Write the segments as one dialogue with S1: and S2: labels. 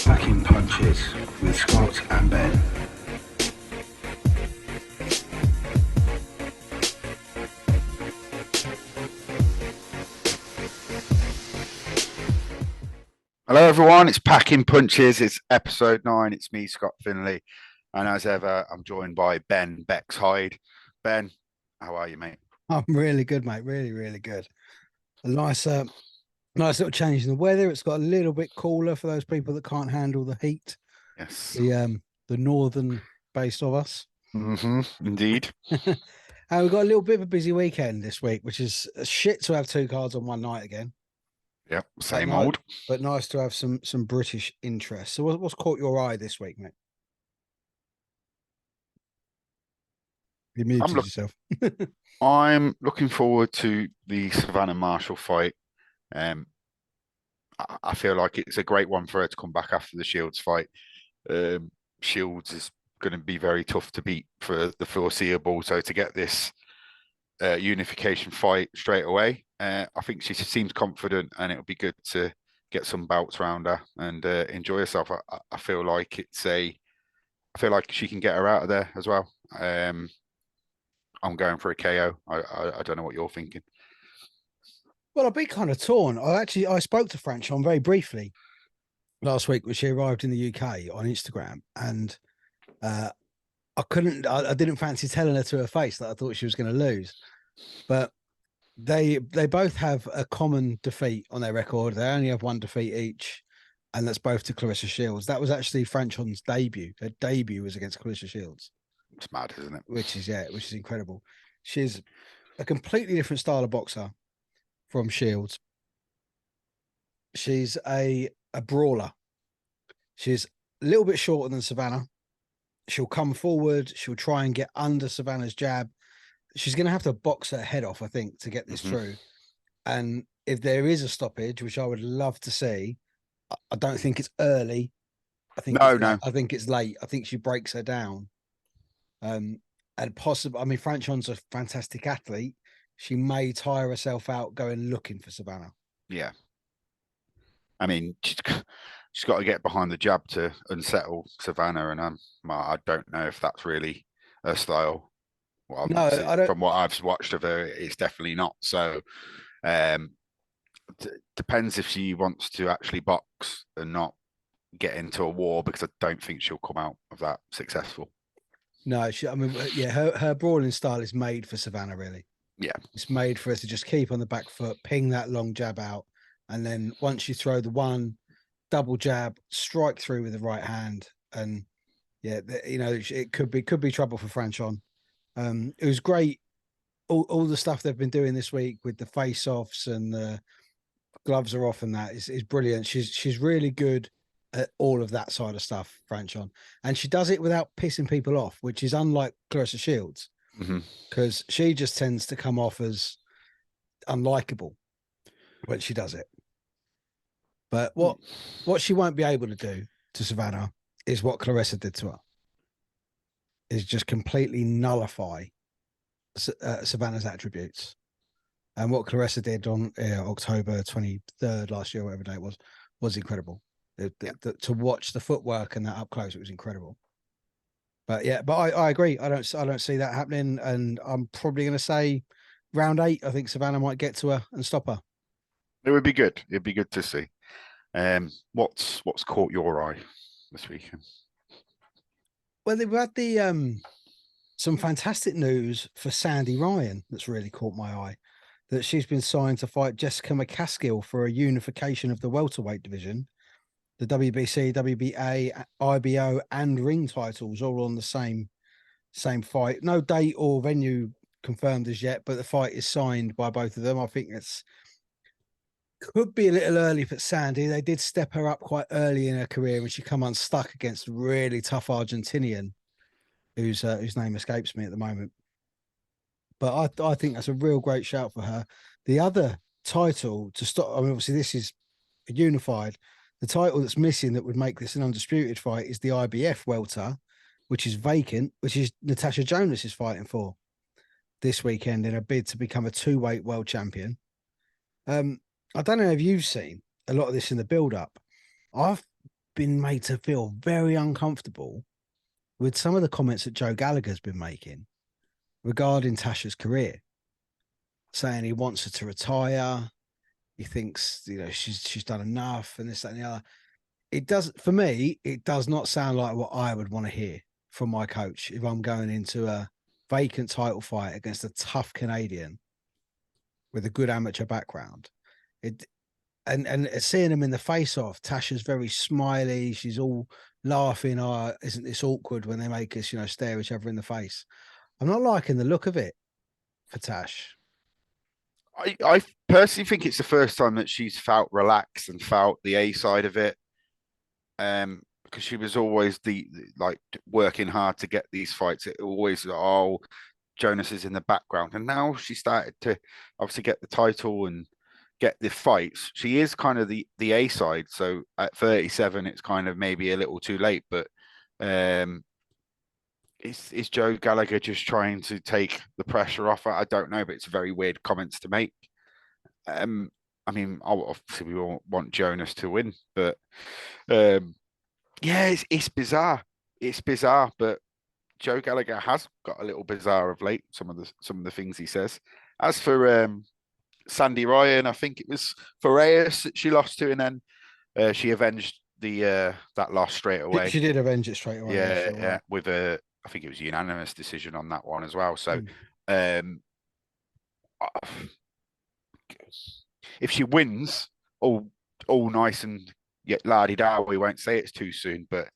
S1: Packing Punches with Scott and Ben.
S2: Hello everyone, it's Packing Punches, it's episode 9, it's me, Scott Finley, and as ever, I'm joined by Ben Bexhide. Ben, how are you, mate?
S3: I'm really good, mate, really good. A nice little change in the weather. It's got a little bit cooler for those people that can't handle the heat.
S2: Yes.
S3: The northern base of us.
S2: Indeed.
S3: And we've got a little bit of a busy weekend this week, which is shit to have 2 cards on one night again.
S2: Yep, same old.
S3: But nice to have some British interest. So what's caught your eye this week, mate? You muted yourself.
S2: I'm looking forward to the Savannah Marshall fight. I feel like it's a great one for her to come back after the Shields fight. Shields is going to be very tough to beat for the foreseeable. So to get this unification fight straight away, I think she seems confident, and it'll be good to get some bouts around her and enjoy herself. I feel like I feel like she can get her out of there as well. I'm going for a KO. I don't know what you're thinking.
S3: Well, I'll be kind of torn. I spoke to Franchon very briefly last week when she arrived in the UK on Instagram, and I didn't fancy telling her to her face that I thought she was going to lose. But they both have a common defeat on their record. They only have 1 defeat each, and that's both to Claressa Shields. That was actually Franchon's debut. Her debut was against Claressa Shields.
S2: It's mad, isn't it?
S3: Which is incredible. She's a completely different style of boxer from Shields. She's a brawler. She's a little bit shorter than Savannah. She'll come forward. She'll try and get under Savannah's jab. She's going to have to box her head off, I think, to get this through. And if there is a stoppage, which I would love to see, I don't think it's early. I think I think it's late. I think she breaks her down. And possibly, I mean, Franchon's a fantastic athlete. She may tire herself out going looking for Savannah.
S2: Yeah. I mean, she's got to get behind the jab to unsettle Savannah, and I don't know if that's really her style. Well, from what I've watched of her, it's definitely not. So, depends if she wants to actually box and not get into a war, because I don't think she'll come out of that successful.
S3: No, her brawling style is made for Savannah, really.
S2: Yeah.
S3: It's made for us to just keep on the back foot, ping that long jab out, and then once you throw the one double jab, strike through with the right hand, and it could be trouble for Franchon. It was great. All the stuff they've been doing this week with the face-offs and the gloves are off and that is brilliant. She's really good at all of that side of stuff, Franchon, and she does it without pissing people off, which is unlike Claressa Shields, because she just tends to come off as unlikable when she does it. But what she won't be able to do to Savannah is what Claressa did to her. Is just completely nullify Savannah's attributes. And what Claressa did on October 23rd last year, whatever day it was incredible. To watch the footwork and that up close, it was incredible. But I agree. I don't see that happening, and I'm probably going to say round 8. I think Savannah might get to her and stop her.
S2: It would be good. It'd be good to see. What's caught your eye this weekend?
S3: Well, they've had some fantastic news for Sandy Ryan that's really caught my eye. That she's been signed to fight Jessica McCaskill for a unification of the welterweight division. The WBC, WBA, IBO, and ring titles all on the same fight. No date or venue confirmed as yet, but the fight is signed by both of them. I think could be a little early for Sandy. They did step her up quite early in her career when she come unstuck against a really tough Argentinian whose name escapes me at the moment. But I think that's a real great shout for her. The other title to stop, I mean, obviously this is unified. The title that's missing that would make this an undisputed fight is the IBF welter, which is vacant, which is Natasha Jonas is fighting for this weekend in a bid to become a 2-weight world champion. I don't know if you've seen a lot of this in the build-up. I've been made to feel very uncomfortable with some of the comments that Joe Gallagher's been making regarding Tasha's career, saying he wants her to retire. He thinks, she's done enough and this, that, and the other. It does, for me, it does not sound like what I would want to hear from my coach if I'm going into a vacant title fight against a tough Canadian with a good amateur background. And seeing him in the face-off, Tasha's very smiley. She's all laughing. Oh, isn't this awkward when they make us, stare each other in the face? I'm not liking the look of it for Tash.
S2: I personally think it's the first time that she's felt relaxed and felt the A side of it. Because she was always like working hard to get these fights. It always, Jonas is in the background, and now she started to obviously get the title and get the fights. She is kind of the A side. So at 37, it's kind of maybe a little too late. But is Joe Gallagher just trying to take the pressure off her? I don't know, but it's very weird comments to make. I mean, obviously we all want Jonas to win, but yeah, it's bizarre. It's bizarre, but Joe Gallagher has got a little bizarre of late. Some of the things he says. As for Sandy Ryan, I think it was Farias that she lost to, and then she avenged that loss straight away.
S3: She did avenge it straight away.
S2: Yeah, with I think it was a unanimous decision on that one as well. So, if she wins, all nice and la-di-da, we won't say it's too soon. But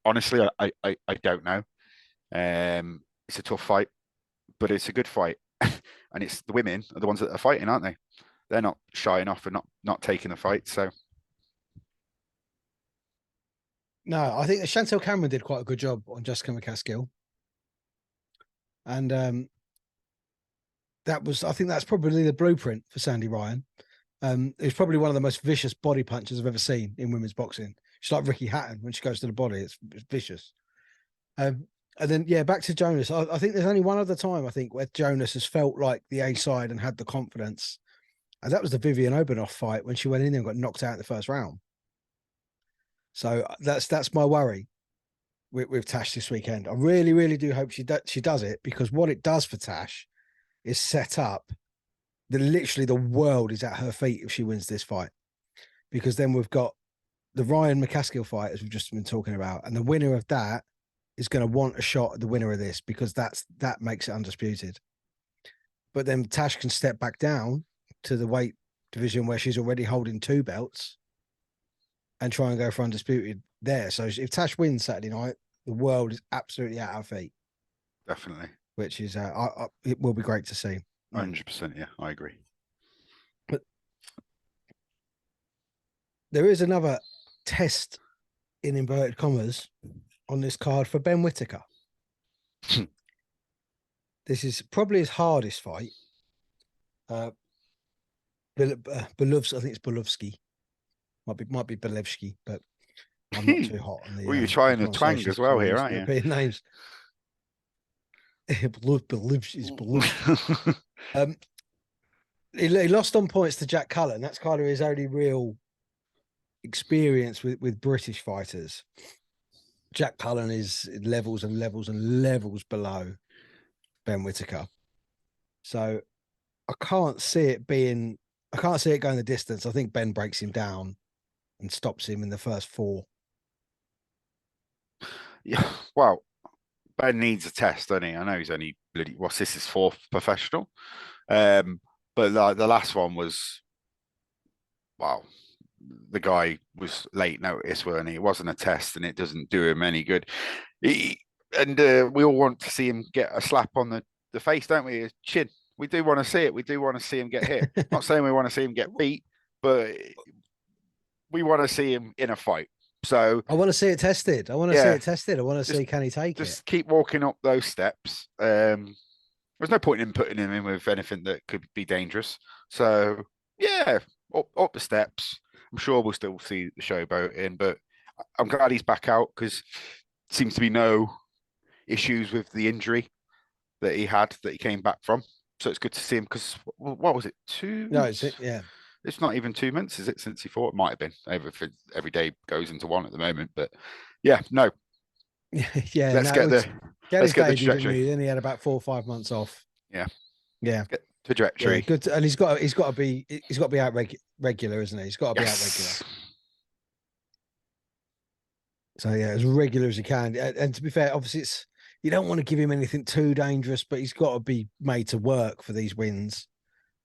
S2: honestly, I don't know. It's a tough fight, but it's a good fight, and it's the women are the ones that are fighting, aren't they? They're not shying off and not taking the fight. So.
S3: No, I think Chantel Cameron did quite a good job on Jessica McCaskill. And I think that's probably the blueprint for Sandy Ryan. It's probably one of the most vicious body punches I've ever seen in women's boxing. She's like Ricky Hatton when she goes to the body. It's vicious. And then, back to Jonas. I think there's only one other time, I think, where Jonas has felt like the A side and had the confidence. And that was the Vivian Obanoff fight when she went in there and got knocked out in the first round. So that's my worry with Tash this weekend. I really, really do hope she does it, because what it does for Tash is set up that literally the world is at her feet if she wins this fight, because then we've got the Ryan McCaskill fight, as we've just been talking about, and the winner of that is going to want a shot at the winner of this, because that makes it undisputed. But then Tash can step back down to the weight division where she's already holding 2 belts and try and go for undisputed there. So if Tash wins Saturday night, the world is absolutely at our feet.
S2: Definitely.
S3: Which is, it will be great to see.
S2: 100%, yeah, I agree.
S3: But there is another test, in inverted commas, on this card for Ben Whittaker. This is probably his hardest fight. I think it's Belovsky. Might be Belevsky, but I'm not too hot on the.
S2: Well, you're trying to twang as well here, aren't you?
S3: European names. Belevsky. He lost on points to Jack Cullen. That's kind of his only real experience with British fighters. Jack Cullen is levels and levels and levels below Ben Whittaker. So I can't see it going the distance. I think Ben breaks him down and stops him in the first 4.
S2: Yeah, well, Ben needs a test, doesn't he? I know he's only this is 4th professional. But like the last one was, wow, the guy was late notice, weren't he? It wasn't a test, and it doesn't do him any good. We all want to see him get a slap on the face, don't we? His chin. We do want to see it. We do want to see him get hit. Not saying we want to see him get beat, but we want to see him in a fight. So
S3: I want to see it tested. I want to see it tested. I want to see, can he take it?
S2: Just keep walking up those steps. There's no point in putting him in with anything that could be dangerous. So yeah, up the steps. I'm sure we'll still see the showboat in, but I'm glad he's back out, because seems to be no issues with the injury that he came back from. So it's good to see him, because what was it? 2?
S3: No, it's it. Yeah.
S2: It's not even 2 months, is it? Since he fought, it might have been. Every day goes into one at the moment, but yeah, no.
S3: Yeah,
S2: Let's
S3: no,
S2: get the
S3: get
S2: let's
S3: his
S2: get the
S3: debut, didn't
S2: trajectory.
S3: he? Then he had about 4 or 5 months off.
S2: Yeah,
S3: Yeah,
S2: get
S3: yeah,
S2: trajectory.
S3: good. And he's got to be out regular, isn't he? He's got to be out regular.
S2: Yes.
S3: So yeah, as regular as he can. And to be fair, obviously you don't want to give him anything too dangerous, but he's got to be made to work for these wins,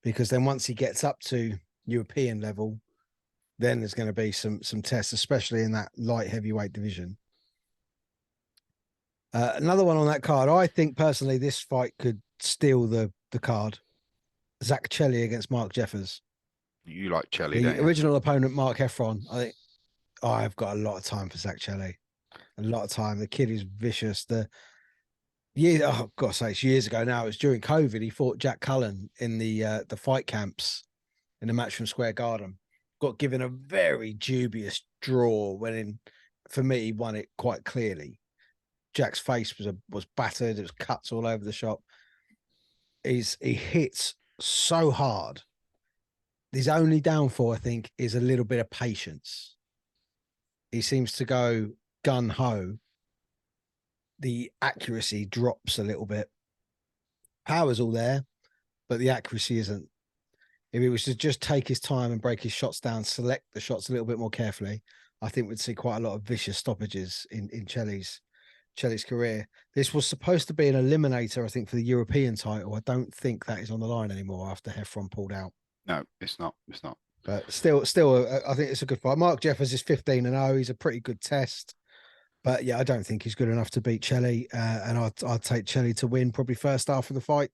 S3: because then once he gets up to European level, then there's going to be some tests, especially in that light heavyweight division. Another one on that card, I think personally, this fight could steal the card. Zach Chelli against Mark Jeffers.
S2: You like Chelly,
S3: The
S2: don't you?
S3: original opponent, Mark Heffron. I think I've got a lot of time for Zach Chelli. A lot of time. The kid is vicious. Oh God, say it's years ago now. It was during COVID. He fought Jack Cullen in the fight camps in the match from Square Garden. Got given a very dubious draw when, for me, he won it quite clearly. Jack's face was battered. There was cuts all over the shop. He hits so hard. His only downfall, I think, is a little bit of patience. He seems to go gun ho. The accuracy drops a little bit. Power's all there, but the accuracy isn't. If he was to just take his time and break his shots down, select the shots a little bit more carefully, I think we'd see quite a lot of vicious stoppages in Chelli's career. This was supposed to be an eliminator, I think, for the European title. I don't think that is on the line anymore after Heffron pulled out.
S2: No, it's not. It's not.
S3: But still, I think it's a good fight. Mark Jeffers is 15-0. He's a pretty good test. But yeah, I don't think he's good enough to beat Chelli. And I'd take Chelli to win probably first half of the fight.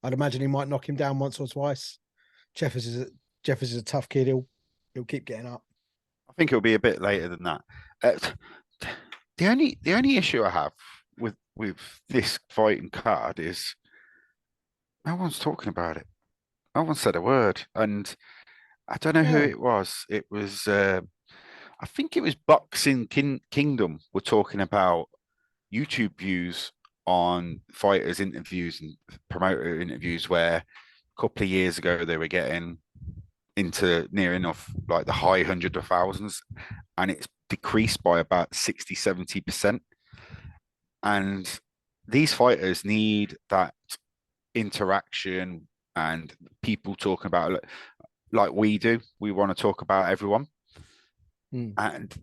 S3: I'd imagine he might knock him down once or twice. Jeffers is a tough kid. He'll keep getting up.
S2: I think it'll be a bit later than that. The only issue I have with this fighting card is no one's talking about it. No one said a word, and I don't know who it was. It was I think it was Boxing Kingdom were talking about YouTube views on fighters' interviews and promoter interviews where a couple of years ago they were getting into near enough like the high hundred of thousands, and it's decreased by about 60-70%. And these fighters need that interaction and people talking about it like we do. We want to talk about everyone. And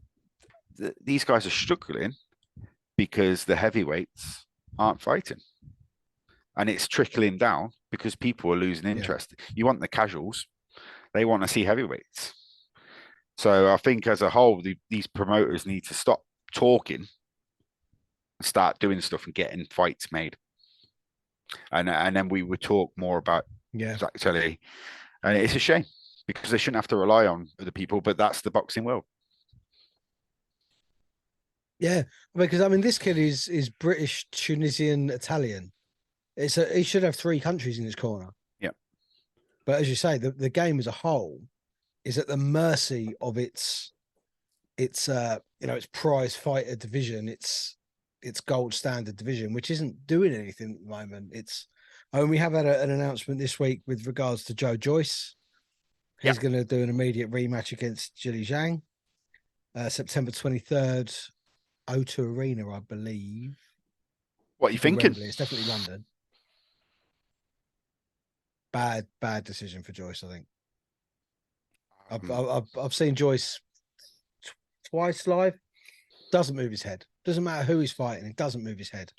S2: these guys are struggling because the heavyweights aren't fighting. And it's trickling down because people are losing interest. Yeah. You want the casuals, they want to see heavyweights. So I think as a whole, these promoters need to stop talking and start doing stuff and getting fights made. And then we would talk more about Zach Chelli. And it's a shame because they shouldn't have to rely on other people, but that's the boxing world.
S3: Yeah, because I mean, this kid is British, Tunisian, Italian. He should have 3 countries in his corner.
S2: Yeah,
S3: but as you say, the game as a whole is at the mercy of its prize fighter division, its gold standard division, which isn't doing anything at the moment. We have had an announcement this week with regards to Joe Joyce. He's going to do an immediate rematch against Jilly Zhang, September 23rd. O2 Arena, I believe.
S2: What are you thinking?
S3: Wembley. It's definitely London. Bad decision for Joyce, I think. I've seen Joyce twice live. Doesn't move his head. Doesn't matter who he's fighting. It doesn't move his head.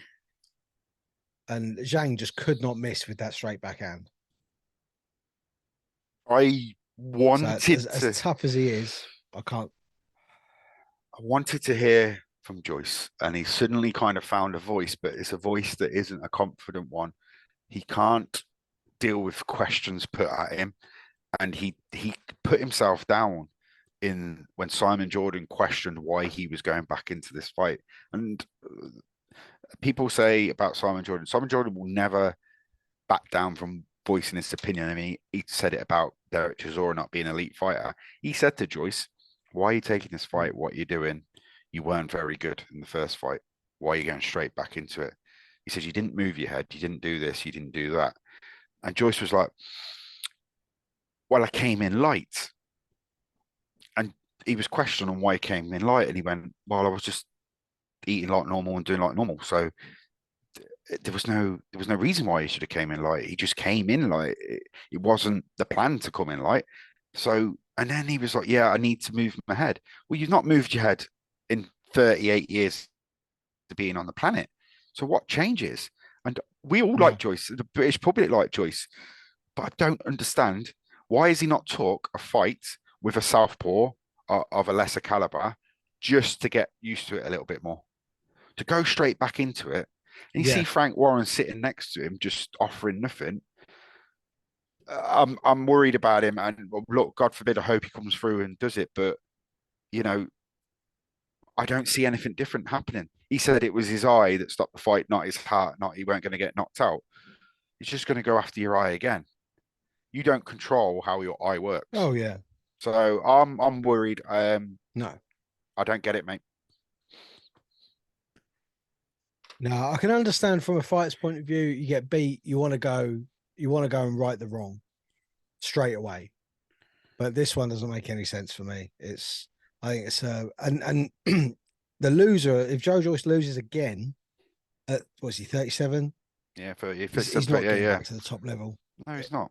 S3: And Zhang just could not miss with that straight backhand.
S2: I wanted
S3: as tough as he is, I
S2: wanted to hear from Joyce, and he suddenly kind of found a voice, but it's a voice that isn't a confident one. He can't deal with questions put at him, and he put himself down when Simon Jordan questioned why he was going back into this fight. And people say about Simon Jordan will never back down from voicing his opinion. I mean, he said it about Derek Chisora not being an elite fighter. He said to Joyce, "Why are you taking this fight? What are you doing? You weren't very good in the first fight. Why are you going straight back into it?" He says, "You didn't move your head. You didn't do this. You didn't do that." And Joyce was like, well, I came in light. And he was questioning why he came in light. And he went, well, I was just eating like normal and doing like normal. So there was no reason why he should have came in light. He just came in light. It wasn't the plan to come in light. So, and then he was like, yeah, I need to move my head. Well, you've not moved your head in 38 years to being on the planet. So what changes? And we all
S3: Yeah.
S2: like Joyce, the British public like Joyce, but I don't understand, why has he not took a fight with a southpaw of a lesser caliber just to get used to it a little bit more, to go straight back into it. And you see
S3: Yeah.
S2: Frank Warren sitting next to him, just offering nothing. I'm worried about him, and look, God forbid, I hope he comes through and does it. But you know, I don't see anything different happening. He said it was his eye that stopped the fight, not his heart. Not he weren't going to get knocked out. He's just going to go after your eye again. You don't control how your eye works.
S3: Oh yeah.
S2: So I'm worried.
S3: No.
S2: I don't get it, mate.
S3: No, I can understand from a fight's point of view, you get beat, you want to go and right the wrong straight away. But this one doesn't make any sense for me. I think it's and the loser, if Joe Joyce loses again at what's he, 37?
S2: Yeah, for if
S3: He's not getting back to the top level.
S2: No, he's not.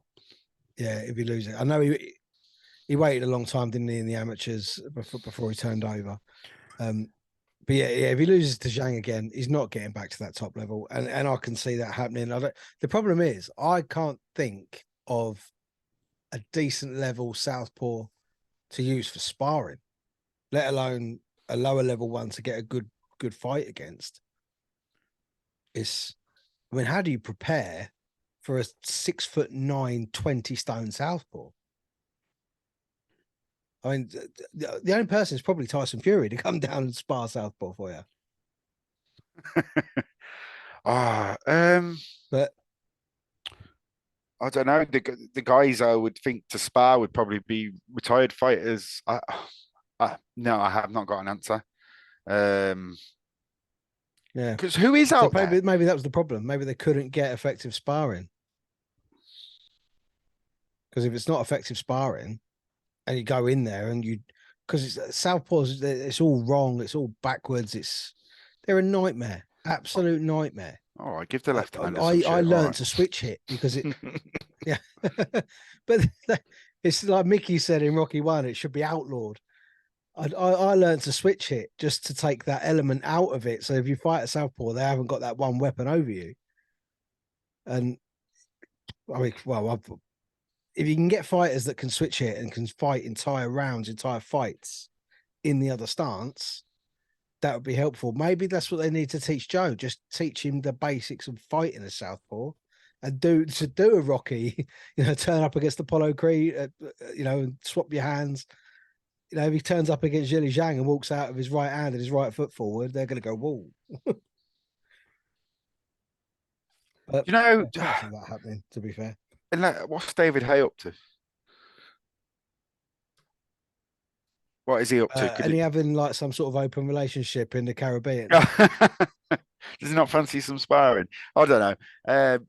S3: Yeah, if he loses. I know he waited a long time, didn't he, in the amateurs before he turned over. But yeah, if he loses to Zhang again, he's not getting back to that top level, and I can see that happening. The problem is, I can't think of a decent level southpaw to use for sparring, let alone a lower level one to get a good fight against. I mean, how do you prepare for a 6'9", 20 stone southpaw? I mean, the only person is probably Tyson Fury to come down and spar southpaw for you. But
S2: I don't know. The guys I would think to spar would probably be retired fighters. No, I have not got an answer.
S3: yeah,
S2: Because who is out there?
S3: Maybe that was the problem. Maybe they couldn't get effective sparring. Because if it's not effective sparring, and you go in there and because it's southpaws, it's all wrong, it's all backwards. They're a nightmare, absolute nightmare.
S2: Oh, I give the left hand.
S3: I learned to switch hit because it, yeah, but it's like Mickey said in Rocky 1, it should be outlawed. I learned to switch hit just to take that element out of it. So if you fight a southpaw, they haven't got that one weapon over you. And I mean, well, if you can get fighters that can switch hit and can fight entire rounds, entire fights in the other stance, that would be helpful. Maybe that's what they need to teach Joe. Just teach him the basics of fighting a southpaw, and do a Rocky. Turn up against Apollo Creed. And swap your hands. If he turns up against Zhili Zhang and walks out of his right hand and his right foot forward, they're going to go wall. But I can't see that happening. To be fair.
S2: And what's David Hay up to? What is he up to?
S3: And he having like some sort of open relationship in the Caribbean.
S2: Does he not fancy some sparring? I don't know.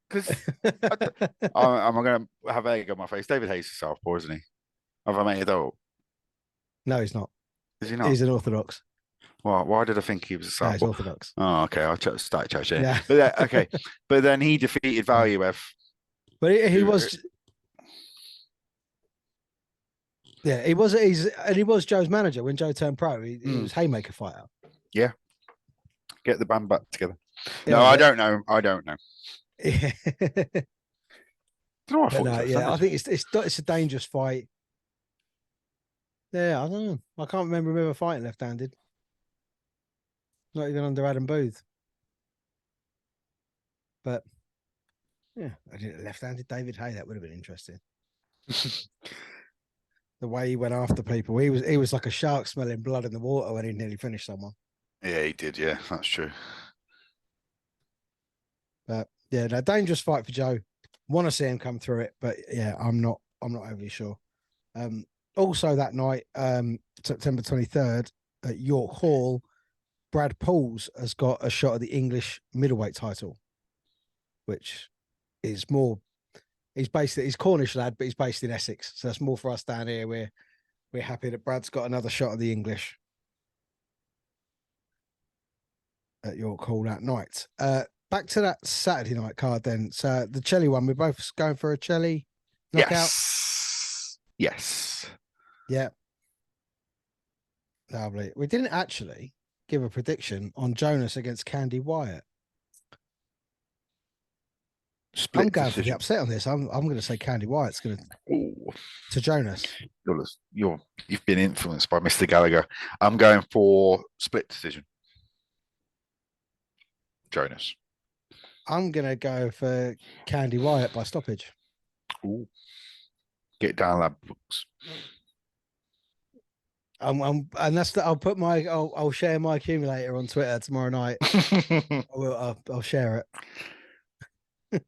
S2: Because I'm going to have egg on my face. David Hayes is southpaw, isn't he? Have I made it up?
S3: No, he's not.
S2: Is he not?
S3: He's an orthodox.
S2: Well, why did I think he was a southpaw?
S3: No, he's orthodox.
S2: Oh, okay. I'll start chatting.
S3: Yeah.
S2: But okay. But then he defeated Valuev.
S3: But he was. Yeah, he was Joe's manager when Joe turned pro. He was haymaker fighter.
S2: Yeah. Get the band back together.
S3: Yeah,
S2: no, I don't know. I don't know.
S3: Yeah. I think it's a dangerous fight. Yeah, I don't know. I can't remember him ever fighting left-handed. Not even under Adam Booth. But yeah, I did left-handed David Hay. That would have been interesting. The way he went after people, he was like a shark smelling blood in the water when he nearly finished someone.
S2: Yeah, he did. Yeah, that's true.
S3: But yeah, no, dangerous fight for Joe. Want to see him come through it, but yeah, I'm not overly sure. Also that night, September 23rd at York Hall, Brad Pauls has got a shot at the English middleweight title, which is more he's Cornish lad, but he's based in Essex. So that's more for us down here. We're happy that Brad's got another shot of the English at York Hall that night. Back to that Saturday night card then. So the Chelly one, we're both going for a Chelly knockout.
S2: Yes.
S3: Yeah. Lovely. We didn't actually give a prediction on Jonas against Candy Wyatt.
S2: Split
S3: I'm going
S2: decision.
S3: for the upset on this. I'm going to say Candy Wyatt's going to Jonas.
S2: You've been influenced by Mr. Gallagher. I'm going for split decision. Jonas.
S3: I'm going to go for Candy Wyatt by stoppage.
S2: Ooh. Get down, lad books.
S3: And that's I'll put my I'll share my accumulator on Twitter tomorrow night. I'll share it.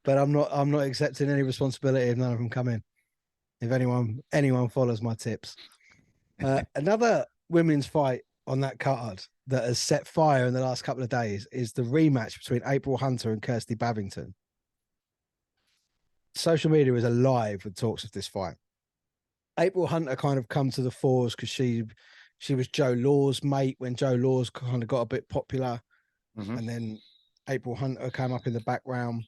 S3: But I'm not accepting any responsibility if none of them come in. If anyone follows my tips. Another women's fight on that card that has set fire in the last couple of days is the rematch between April Hunter and Kirsty Babington. Social media is alive with talks of this fight. April Hunter kind of come to the fores because she was Joe Law's mate when Joe Law's kind of got a bit popular.
S2: Mm-hmm.
S3: And then April Hunter came up in the background.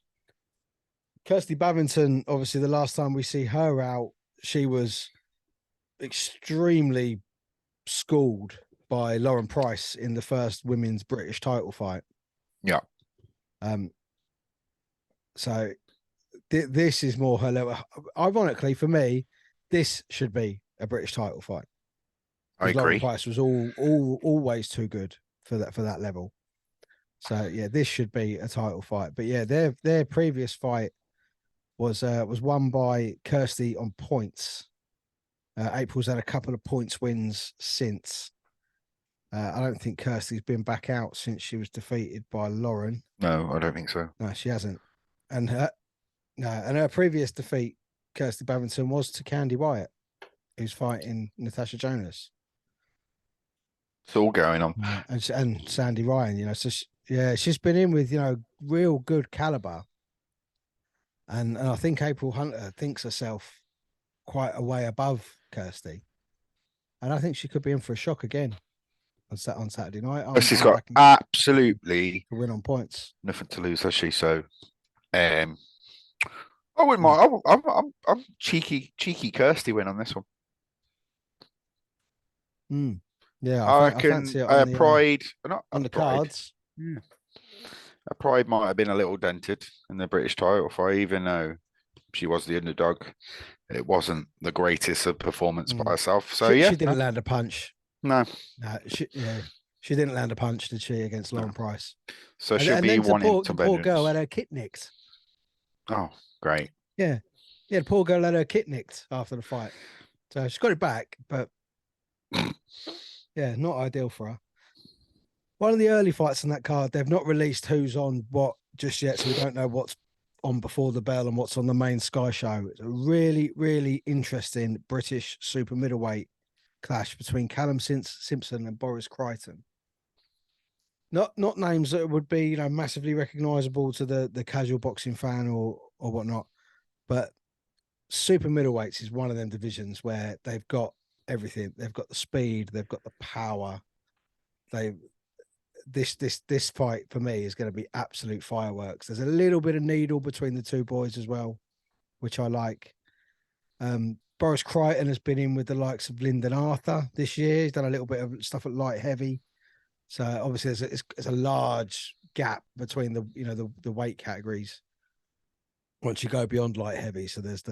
S3: Kirsty Babington, obviously, the last time we see her out, she was extremely schooled by Lauren Price in the first women's British title fight.
S2: Yeah.
S3: So this is more her level. Ironically, for me, this should be a British title fight.
S2: I agree.
S3: Lauren Price was always too good for that level. So yeah, this should be a title fight. But yeah, their previous fight was won by Kirsty on points. April's had a couple of points wins since. I don't think Kirsty's been back out since she was defeated by Lauren.
S2: No, I don't think so.
S3: No, she hasn't. And her previous defeat, Kirsty Babington, was to Candy Wyatt, who's fighting Natasha Jonas.
S2: It's all going on.
S3: And Sandy Ryan, so she's been in with, real good caliber. And I think April Hunter thinks herself quite a way above Kirsty. And I think she could be in for a shock again on Saturday night.
S2: She's got absolutely
S3: a win on points.
S2: Nothing to lose, has she? So I wouldn't mind. I'm cheeky Kirsty win on this one.
S3: Yeah,
S2: I reckon Pride
S3: on the cards.
S2: Yeah. Pride might have been a little dented in the British title fight, even though she was the underdog. It wasn't the greatest of performance by herself. So
S3: she didn't land a punch.
S2: No,
S3: she didn't land a punch, did she, against Lauren Price?
S2: So she'll be wanting to
S3: poor girl had her kit nicked.
S2: Oh, great.
S3: Yeah, the poor girl had her kit nicked after the fight. So she got it back, but yeah, not ideal for her. One of the early fights on that card, they've not released who's on what just yet, so we don't know what's on before the bell and what's on the main Sky show. It's a really, really interesting British super middleweight clash between Callum Simpson and Boris Crichton. Not names that would be, massively recognisable to the casual boxing fan or whatnot, but super middleweights is one of them divisions where they've got everything. They've got the speed, they've got the power. This fight for me is going to be absolute fireworks. There's a little bit of needle between the two boys as well, which I like. Boris Crichton has been in with the likes of Lyndon Arthur this year. He's done a little bit of stuff at light heavy. So obviously there's a large gap between the weight categories once you go beyond light heavy. So there's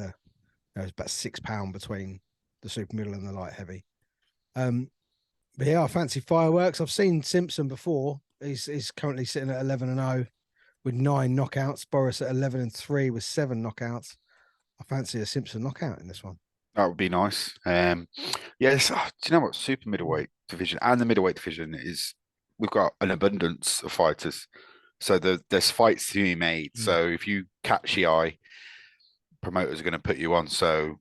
S3: about 6 pounds between the super middle and the light heavy. But yeah, I fancy fireworks. I've seen Simpson before. He's currently sitting at 11-0 with 9 knockouts. Boris at 11-3 with 7 knockouts. I fancy a Simpson knockout in this one.
S2: That would be nice. Yes. Do you know what? Super middleweight division and the middleweight division is, we've got an abundance of fighters. So there's fights to be made. So if you catch the eye, promoters are going to put you on. So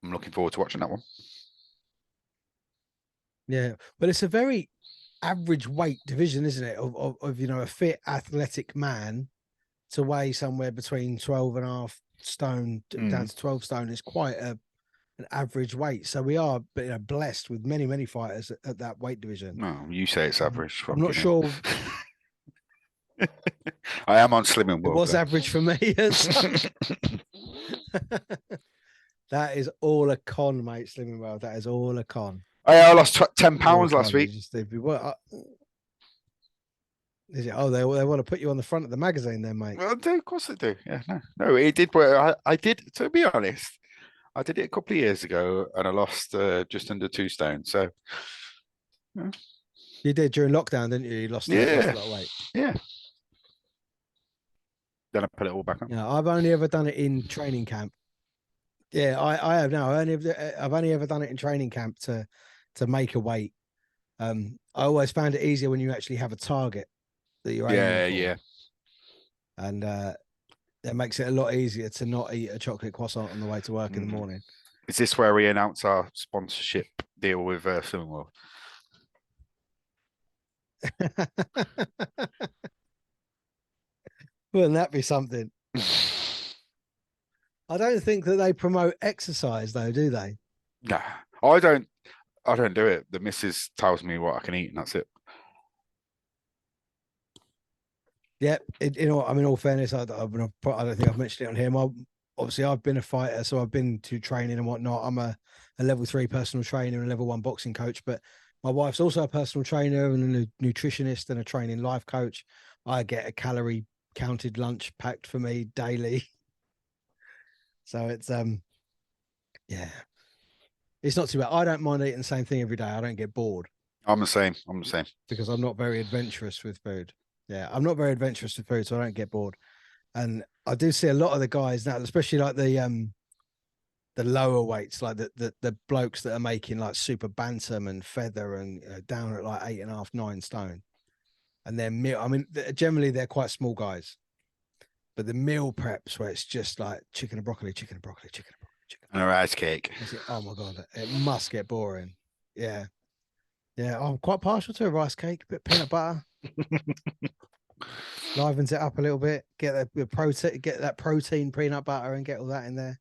S2: I'm looking forward to watching that one.
S3: Yeah, but it's a very average weight division, isn't it? Of a fit athletic man to weigh somewhere between 12.5 stone down to 12 stone is quite an average weight. So we are blessed with many fighters at that weight division.
S2: No, you say it's average.
S3: I'm not sure.
S2: I am on Slimming
S3: It
S2: World.
S3: was average for me. That is all a con, mate. Slimming World. That is all a con.
S2: I lost 10 pounds last week.
S3: Is it? Oh, they want to put you on the front of the magazine, then, mate.
S2: Well, of course they do. Yeah, no, it did. But I did. To be honest, I did it a couple of years ago, and I lost just under 2 stone. So
S3: you did during lockdown, didn't you? You lost a lot of weight.
S2: Yeah. Then I put it all back on.
S3: Yeah, I've only ever done it in training camp. Yeah, I have now. I've only ever done it in training camp to make a weight. I always found it easier when you actually have a target that you're aiming for.
S2: Yeah.
S3: And that makes it a lot easier to not eat a chocolate croissant on the way to work in the morning.
S2: Is this where we announce our sponsorship deal with Slimming World?
S3: Wouldn't that be something? I don't think that they promote exercise, though, do they?
S2: Nah, I don't do it. The missus tells me what I can eat, and that's it.
S3: Yeah, in all fairness, I don't think I've mentioned it on here. Obviously, I've been a fighter, so I've been to training and whatnot. I'm a level 3 personal trainer and level 1 boxing coach, but my wife's also a personal trainer and a nutritionist and a training life coach. I get a calorie counted lunch packed for me daily. So it's it's not too bad. I don't mind eating the same thing every day. I don't get bored.
S2: I'm the same.
S3: Because I'm not very adventurous with food. Yeah, I'm not very adventurous with food, so I don't get bored. And I do see a lot of the guys now, especially like the lower weights, like the blokes that are making like super bantam and feather and down at like 8.5, 9 stone. And they're generally they're quite small guys. But the meal preps where it's just like chicken and broccoli.
S2: And a rice cake.
S3: Oh my God, it must get boring. Yeah. Yeah, I'm quite partial to a rice cake, bit of peanut butter. Livens it up a little bit. Get that protein peanut butter and get all that in there.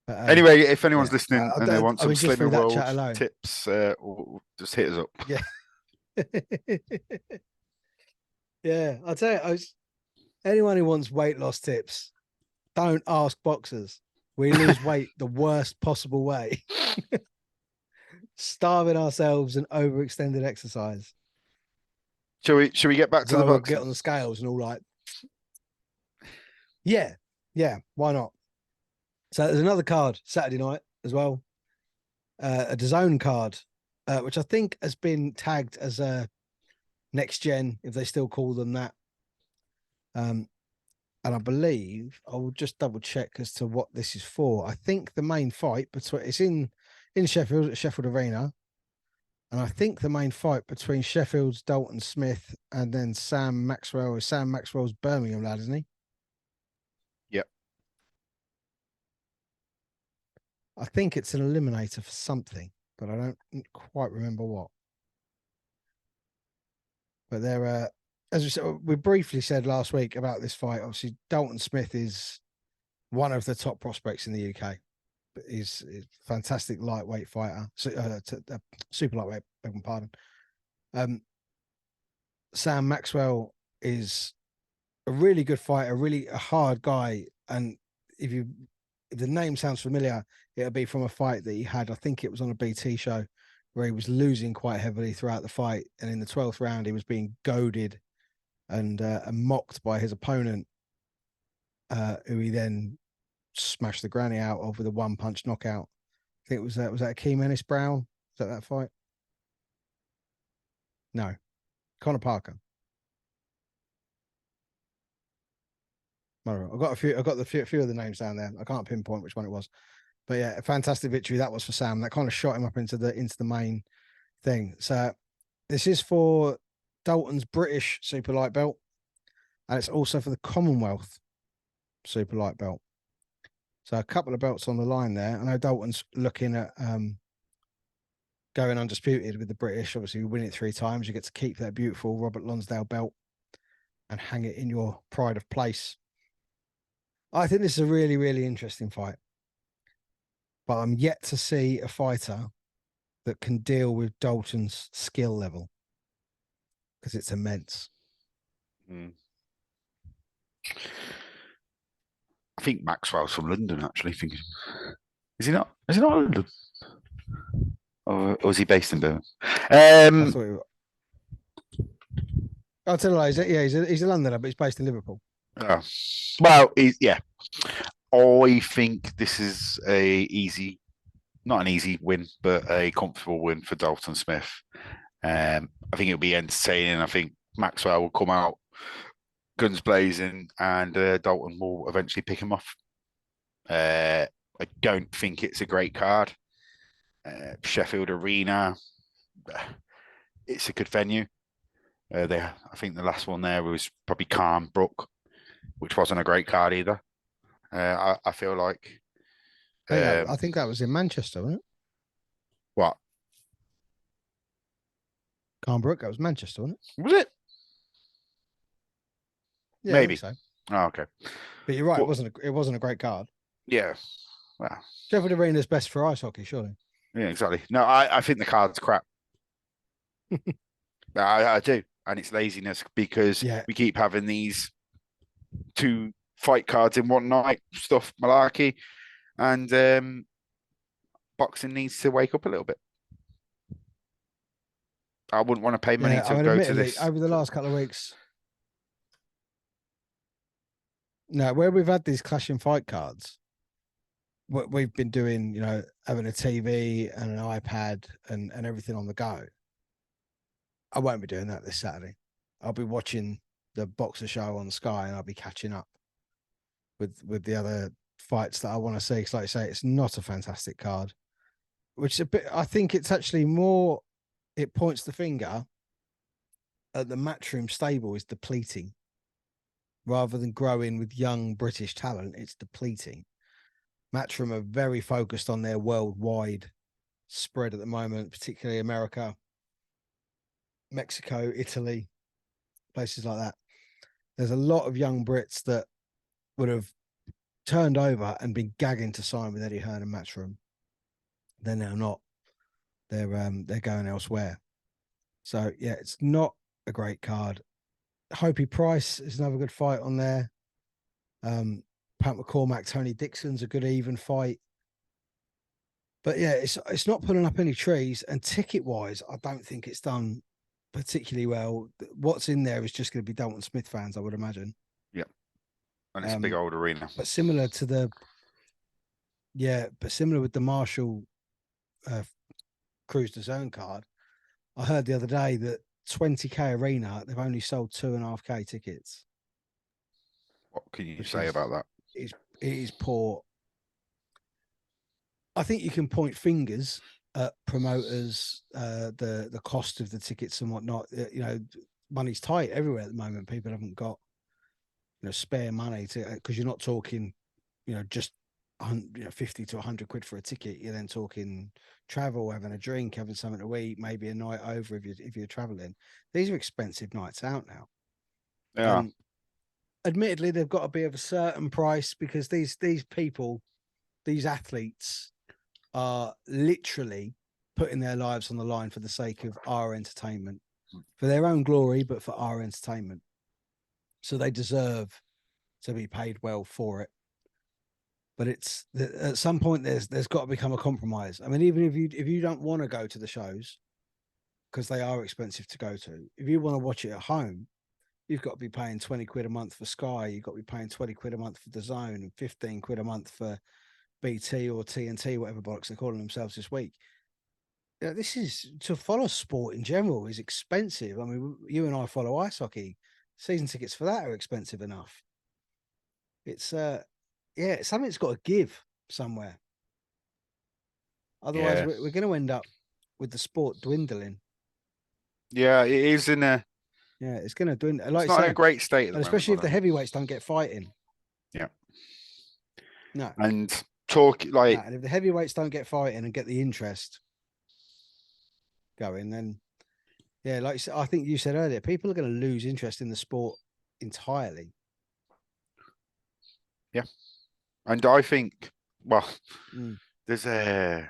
S3: But,
S2: anyway, if anyone's listening and they want some Slimming World tips, just hit us up.
S3: Yeah. Yeah, I'll tell you, anyone who wants weight loss tips, don't ask boxers. We lose weight the worst possible way. Starving ourselves and overextended exercise.
S2: Shall we get back to the box?
S3: Get on the scales and all like. Yeah, why not? So there's another card Saturday night as well. A DAZN card, which I think has been tagged as a next gen, if they still call them that. And I believe I will just double check as to what this is for. I think the main fight it's in Sheffield at Sheffield Arena. And I think the main fight between Sheffield's Dalton Smith and then Sam Maxwell is Sam Maxwell's Birmingham lad, isn't he?
S2: Yep.
S3: I think it's an eliminator for something, but I don't quite remember what. But there, as we briefly said last week about this fight, obviously Dalton Smith is one of the top prospects in the UK. He's a fantastic lightweight fighter, super lightweight, beg my pardon. Sam Maxwell is a really good fighter, really a hard guy. And if the name sounds familiar, it'll be from a fight that he had. I think it was on a BT show where he was losing quite heavily throughout the fight. And in the 12th round, he was being goaded and mocked by his opponent, who he then smashed the granny out of with a 1-punch knockout. I think was that Akeem Ennis Brown? Was that fight? No, Conor Parker. I've got a few of the names down there. I can't pinpoint which one it was, but yeah, a fantastic victory that was for Sam. That kind of shot him up into the main thing. So this is for Dalton's British super light belt, and it's also for the Commonwealth super light belt. So a couple of belts on the line there. I know Dalton's looking at going undisputed with the British. Obviously, we win it 3 times. You get to keep that beautiful Robert Lonsdale belt. and hang it in your pride of place. I think this is a really, really interesting fight. But I'm yet to see a fighter that can deal with Dalton's skill level because it's immense.
S2: I think Maxwell's from London, actually. Thinking, is he not? Is he not London? Or is he based in Birmingham?
S3: I thought I'll tell you, he's a Londoner, but he's based in Liverpool.
S2: Well, yeah. I think this is not an easy win, but a comfortable win for Dalton Smith. I think it'll be entertaining. I think Maxwell will come out guns blazing, and Dalton will eventually pick him off. I don't think it's a great card. Sheffield Arena, it's a good venue. I think the last one there was probably Calm Brook, which wasn't a great card either. I feel like.
S3: I think that was in Manchester, wasn't it?
S2: What?
S3: Calm Brook, that was Manchester, wasn't it?
S2: Was it?
S3: Yeah,
S2: maybe.
S3: I think so.
S2: Oh, okay.
S3: But you're right, it wasn't a great card.
S2: Yeah. Well,
S3: Sheffield Arena's best for ice hockey, surely.
S2: Yeah, exactly. No, I think the card's crap. I do. And it's laziness because we keep having these 2 fight cards in one night, stuff malarkey. And boxing needs to wake up a little bit. I wouldn't want to pay money to go to this.
S3: Over the last couple of weeks. No, where we've had these clashing fight cards, what we've been doing, having a TV and an iPad and everything on the go. I won't be doing that this Saturday. I'll be watching the Boxer show on Sky, and I'll be catching up with the other fights that I want to see. Because, like I say, it's not a fantastic card, which is a bit. I think it's actually more. It points the finger at the Matchroom stable is depleting, rather than growing with young British talent. It's depleting. Matchroom are very focused on their worldwide spread at the moment, particularly America, Mexico, Italy, places like that. There's a lot of young Brits that would have turned over and been gagging to sign with Eddie Hearn and Matchroom. They're now not. They're going elsewhere. So yeah, it's not a great card. Hopey Price is another good fight on there. Pat McCormack, Tony Dixon's a good even fight. But yeah, it's not pulling up any trees. And ticket wise, I don't think it's done particularly well. What's in there is just going to be Dalton Smith fans, I would imagine.
S2: Yeah, and it's a big old arena.
S3: But similar with the Marshall Cruise DAZN card, I heard the other day that 20k arena, they've only sold 2.5k tickets.
S2: What can you say about that?
S3: It is poor. I think you can point fingers at promoters, the cost of the tickets and whatnot. Money's tight everywhere at the moment. People haven't got spare money because you're not talking just 50 to 100 quid for a ticket. You're then talking travel, having a drink, having something to eat, maybe a night over if you're traveling. These are expensive nights out now.
S2: Yeah.
S3: Admittedly, they've got to be of a certain price because these people, these athletes, are literally putting their lives on the line for the sake of our entertainment, for their own glory, but for our entertainment. So they deserve to be paid well for it. But it's at some point there's got to become a compromise. I mean, even if you don't want to go to the shows because they are expensive to go to, if you want to watch it at home, you've got to be paying 20 quid a month for Sky. You've got to be paying 20 quid a month for DAZN and 15 quid a month for BT or TNT, whatever box they're calling themselves this week. This is to follow sport in general is expensive. I mean, you and I follow ice hockey. Season tickets for that are expensive enough. It's something's got to give somewhere. Otherwise, we're going to end up with the sport dwindling.
S2: Yeah, it is in a.
S3: Yeah, it's going to dwindle.
S2: Like it's not in a great state, at the
S3: especially
S2: moment,
S3: if the heavyweights don't get fighting.
S2: Yeah.
S3: No.
S2: And
S3: and if the heavyweights don't get fighting and get the interest going, then I think you said earlier, people are going to lose interest in the sport entirely.
S2: Yeah. And I think, well,
S3: Mm.
S2: there's the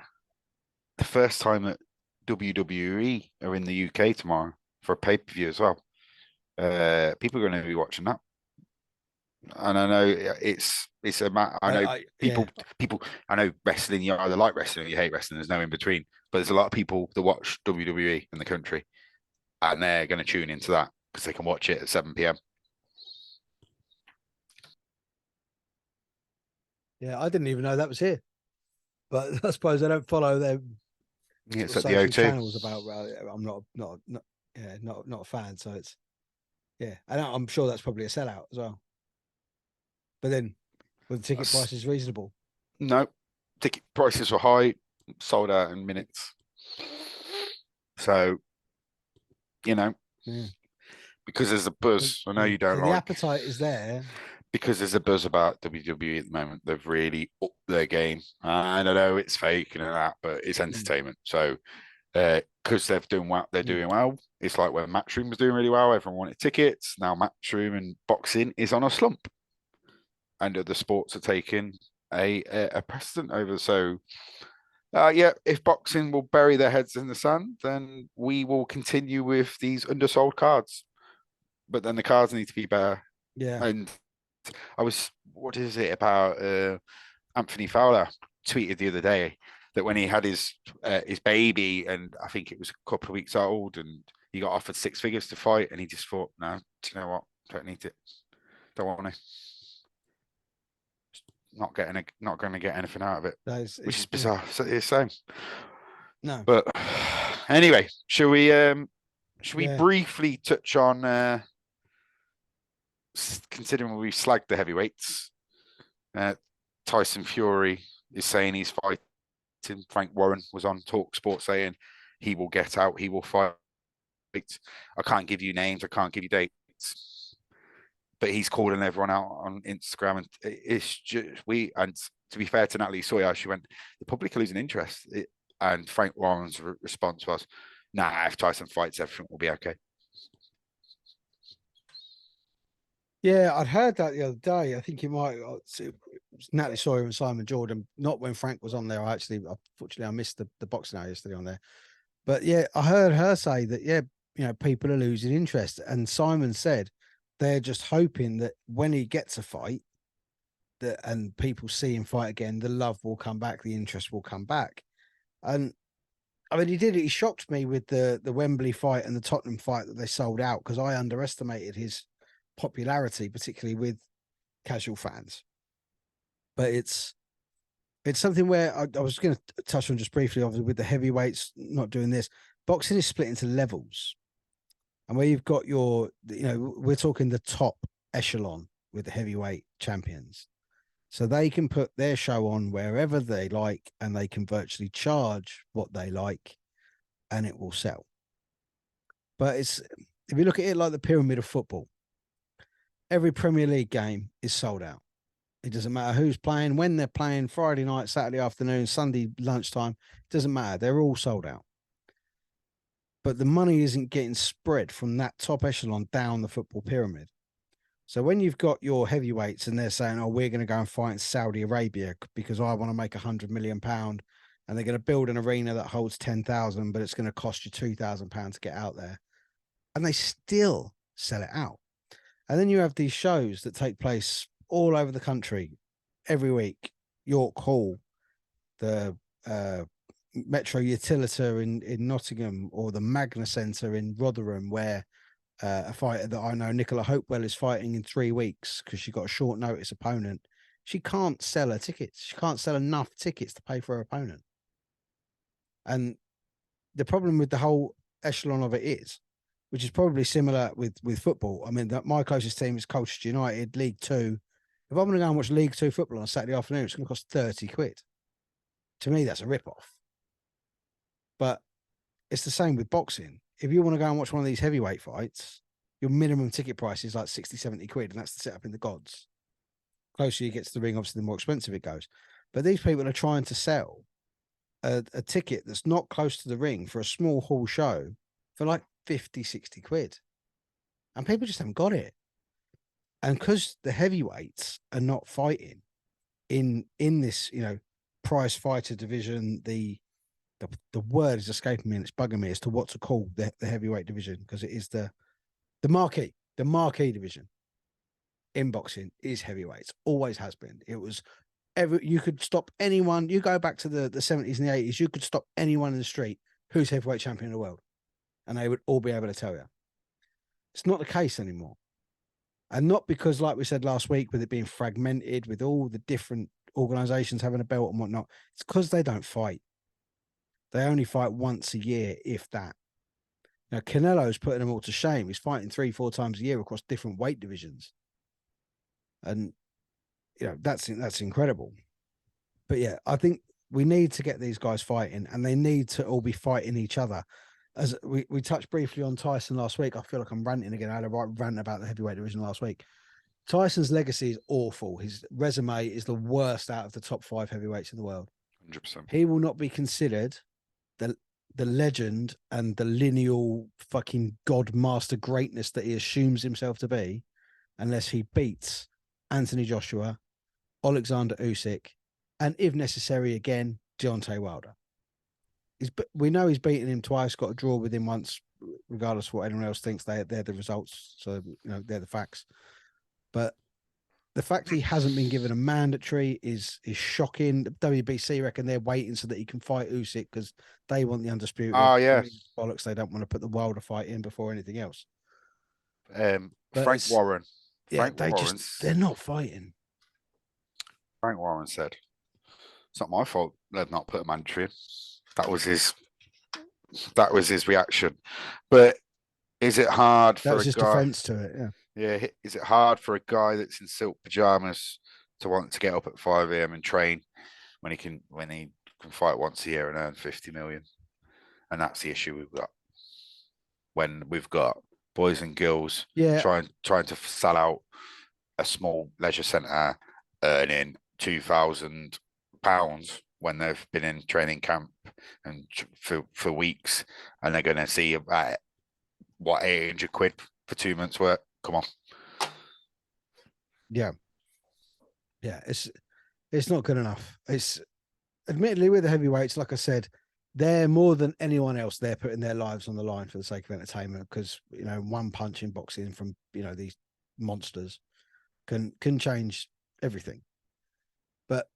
S2: first time that WWE are in the UK tomorrow for a pay-per-view as well. People are going to be watching that. And I know it's a matter. I know people. I know wrestling. You either like wrestling or you hate wrestling. There's no in between. But there's a lot of people that watch WWE in the country, and they're going to tune into that because they can watch it at 7 p.m.
S3: Yeah, I didn't even know that was here, but I suppose I don't follow them.
S2: Yeah, it's
S3: Sort
S2: at
S3: of
S2: the
S3: social
S2: O2.
S3: channels about. I'm not a fan, so it's and I'm sure that's probably a sellout as well. But then, were the ticket prices reasonable?
S2: No, ticket prices were high, sold out in minutes. So,
S3: Yeah.
S2: because there's a buzz. I know you don't
S3: So
S2: like.
S3: the appetite is there.
S2: Because there's a buzz about WWE at the moment. They've really upped their game. And I know it's fake and that, but it's entertainment. So, because they're doing well. It's like when Matchroom was doing really well, everyone wanted tickets. Now Matchroom and boxing is on a slump, and other sports are taking a precedent over. So, if boxing will bury their heads in the sand, then we will continue with these undersold cards. But then the cards need to be better.
S3: Yeah.
S2: And what is it about Anthony Fowler tweeted the other day that when he had his baby, and I think it was a couple of weeks old, and he got offered 6 figures to fight, and he just thought, no, do you know what? Don't need it. Don't want to. Not going to get anything out of it, which is bizarre. So it's the same.
S3: No.
S2: But anyway, should we briefly touch on considering we slagged the heavyweights? Tyson Fury is saying he's fighting. Frank Warren was on Talk Sport saying he will get out, he will fight. I can't give you names, I can't give you dates, but he's calling everyone out on Instagram, and it's just and to be fair to Natalie Sawyer, she went, the public are losing interest. And Frank Warren's response was, nah, if Tyson fights, everything will be okay.
S3: Yeah, I'd heard that the other day. I think it was Natalie Sawyer and Simon Jordan, not when Frank was on there. Unfortunately, I missed the boxing hour yesterday on there. But yeah, I heard her say that, people are losing interest. And Simon said they're just hoping that when he gets a fight, and people see him fight again, the love will come back, the interest will come back. And I mean, he shocked me with the Wembley fight and the Tottenham fight that they sold out, because I underestimated his popularity, particularly with casual fans. But it's something where I was going to touch on just briefly, obviously, with the heavyweights not doing this. Boxing is split into levels, and where you've got we're talking the top echelon with the heavyweight champions. So they can put their show on wherever they like, and they can virtually charge what they like, and it will sell. But if you look at it like the pyramid of football, every Premier League game is sold out. It doesn't matter who's playing, when they're playing, Friday night, Saturday afternoon, Sunday lunchtime, it doesn't matter. They're all sold out. But the money isn't getting spread from that top echelon down the football pyramid. So when you've got your heavyweights and they're saying, oh, we're going to go and fight in Saudi Arabia because I want to make £100 million, and they're going to build an arena that holds 10,000, but it's going to cost you £2,000 to get out there. And they still sell it out. And then you have these shows that take place all over the country every week. York Hall, the Metro Utilita in Nottingham, or the Magna Centre in Rotherham, where a fighter that I know, Nicola Hopewell, is fighting in 3 weeks because she got a short notice opponent. She can't sell her tickets. She can't sell enough tickets to pay for her opponent. And the problem with the whole echelon of it is, which is probably similar with football. I mean, my closest team is Colchester United, League Two. If I'm going to go and watch League Two football on a Saturday afternoon, it's going to cost 30 quid. To me, that's a rip-off. But it's the same with boxing. If you want to go and watch one of these heavyweight fights, your minimum ticket price is like 60, 70 quid, and that's the setup in the gods. Closer you get to the ring, obviously, the more expensive it goes. But these people are trying to sell a ticket that's not close to the ring for a small hall show for like 50, 60 quid. And people just haven't got it. And because the heavyweights are not fighting in this, prize fighter division, the word is escaping me and it's bugging me as to what to call the heavyweight division, because it is the marquee division in boxing is heavyweights, always has been. It was you could stop anyone. You go back to the 70s and the 80s, you could stop anyone in the street who's heavyweight champion of the world, and they would all be able to tell you. It's not the case anymore. And not because, like we said last week, with it being fragmented, with all the different organizations having a belt and whatnot, it's because they don't fight. They only fight once a year, if that. Now, Canelo's putting them all to shame. He's fighting 3-4 times a year across different weight divisions. And, that's incredible. But yeah, I think we need to get these guys fighting, and they need to all be fighting each other. As we touched briefly on Tyson last week, I feel like I'm ranting again. I had a right rant about the heavyweight division last week. Tyson's legacy is awful. His resume is the worst out of the top 5 heavyweights in the world.
S2: 100%.
S3: He will not be considered the legend and the lineal fucking god master greatness that he assumes himself to be, unless he beats Anthony Joshua, Alexander Usyk, and if necessary again, Deontay Wilder. We know he's beaten him twice, got a draw with him once, regardless of what anyone else thinks. They're the results, so they're the facts. But the fact he hasn't been given a mandatory is shocking. The WBC reckon they're waiting so that he can fight Usyk because they want the undisputed.
S2: Oh yeah,
S3: bollocks! They don't want to put the Wilder fight in before anything else.
S2: Frank Warren.
S3: They're not fighting.
S2: Frank Warren said, "It's not my fault they've not put a mandatory in." That was his reaction. But is it hard for
S3: that was
S2: a
S3: his
S2: guy?
S3: Defense to it, yeah.
S2: Yeah, is it hard for a guy that's in silk pajamas to want to get up at 5 a.m. and train when he can fight once a year and earn 50 million? And that's the issue we've got. When we've got boys and girls trying to sell out a small leisure centre earning £2,000 when they've been in training camp and for weeks, and they're going to see about what £800 for 2 months' work. Come on.
S3: Yeah, it's not good enough. It's admittedly with the heavyweights, like I said, they're more than anyone else. They're putting their lives on the line for the sake of entertainment, because one punch in boxing from these monsters can change everything. But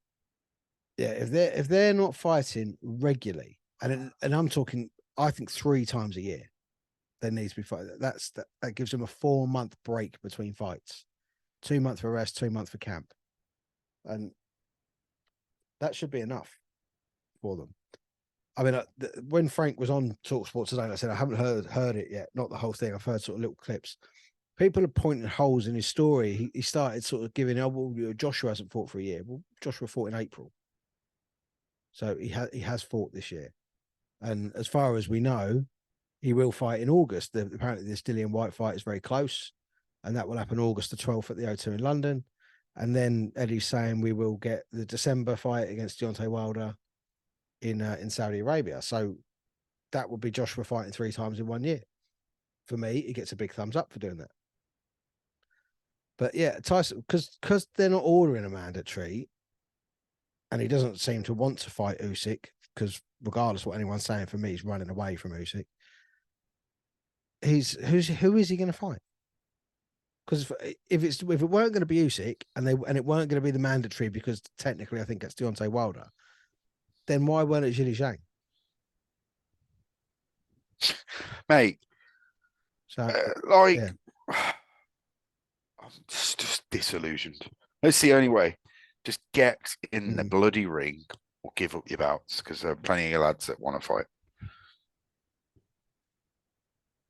S3: yeah, if they're not fighting regularly, and I'm talking, I think 3 times a year, there needs to be fight. That gives them a 4-month break between fights, 2 months for rest, 2 months for camp, and that should be enough for them. I mean, when Frank was on TalkSport today, I said I haven't heard it yet, not the whole thing. I've heard sort of little clips. People are pointing holes in his story. He started sort of giving, Joshua hasn't fought for a year. Well, Joshua fought in April, so he has fought this year, and as far as we know, he will fight in August. Apparently, this Dillian White fight is very close, and that will happen August the 12th at the O2 in London. And then Eddie's saying we will get the December fight against Deontay Wilder in Saudi Arabia. So that would be Joshua fighting 3 times in 1 year. For me, he gets a big thumbs up for doing that. But yeah, Tyson, because they're not ordering a mandatory, and he doesn't seem to want to fight Usyk, because regardless of what anyone's saying, for me, he's running away from Usyk. Who is he going to fight? Because if it weren't going to be Usyk and it weren't going to be the mandatory, because technically I think it's Deontay Wilder, then why weren't it Zhilei Zhang?
S2: Mate,
S3: so
S2: I'm just disillusioned. That's the only way. Just get in the bloody ring or give up your bouts, because there are plenty of lads that want to fight.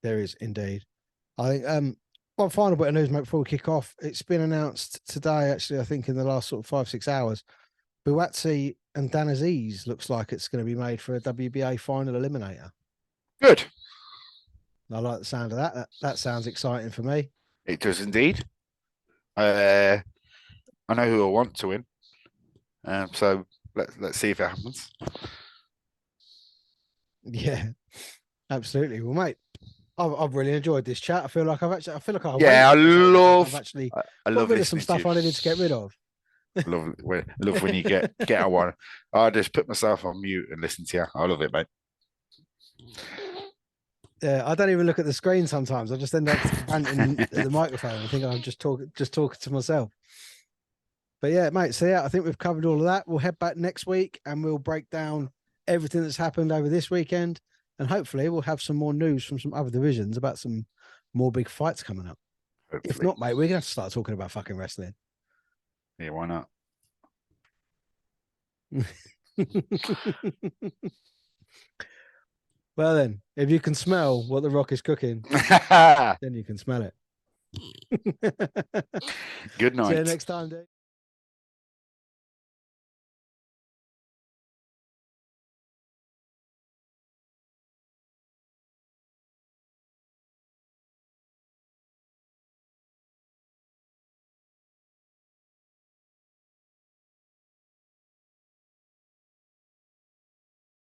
S3: There is indeed. I think one final bit of news, mate, before we kick off. It's been announced today, actually, I think in the last sort of 5-6 hours, Buatsi and Dan Aziz looks like it's going to be made for a WBA final eliminator.
S2: Good.
S3: I like the sound of that. That sounds exciting for me.
S2: It does indeed. I know who I want to win. So let's see if it happens.
S3: Yeah, absolutely. Well, mate, I've really enjoyed this chat. I feel like I
S2: I
S3: waited
S2: love,
S3: I've actually
S2: I
S3: got
S2: love
S3: rid of some
S2: listening to
S3: stuff
S2: you.
S3: I needed to get rid of.
S2: Love when you get out one. I just put myself on mute and listen to you. I love it, mate.
S3: Yeah, I don't even look at the screen sometimes. I just end up ranting at the microphone. I think I'm just talking to myself. But yeah, mate. So yeah, I think we've covered all of that. We'll head back next week and we'll break down everything that's happened over this weekend, and hopefully we'll have some more news from some other divisions about some more big fights coming up.
S2: Hopefully.
S3: If not, mate, we're gonna have to start talking about fucking wrestling.
S2: Yeah, why not?
S3: Well then, if you can smell what the Rock is cooking, then you can smell it.
S2: Good night.
S3: See you next time, dude.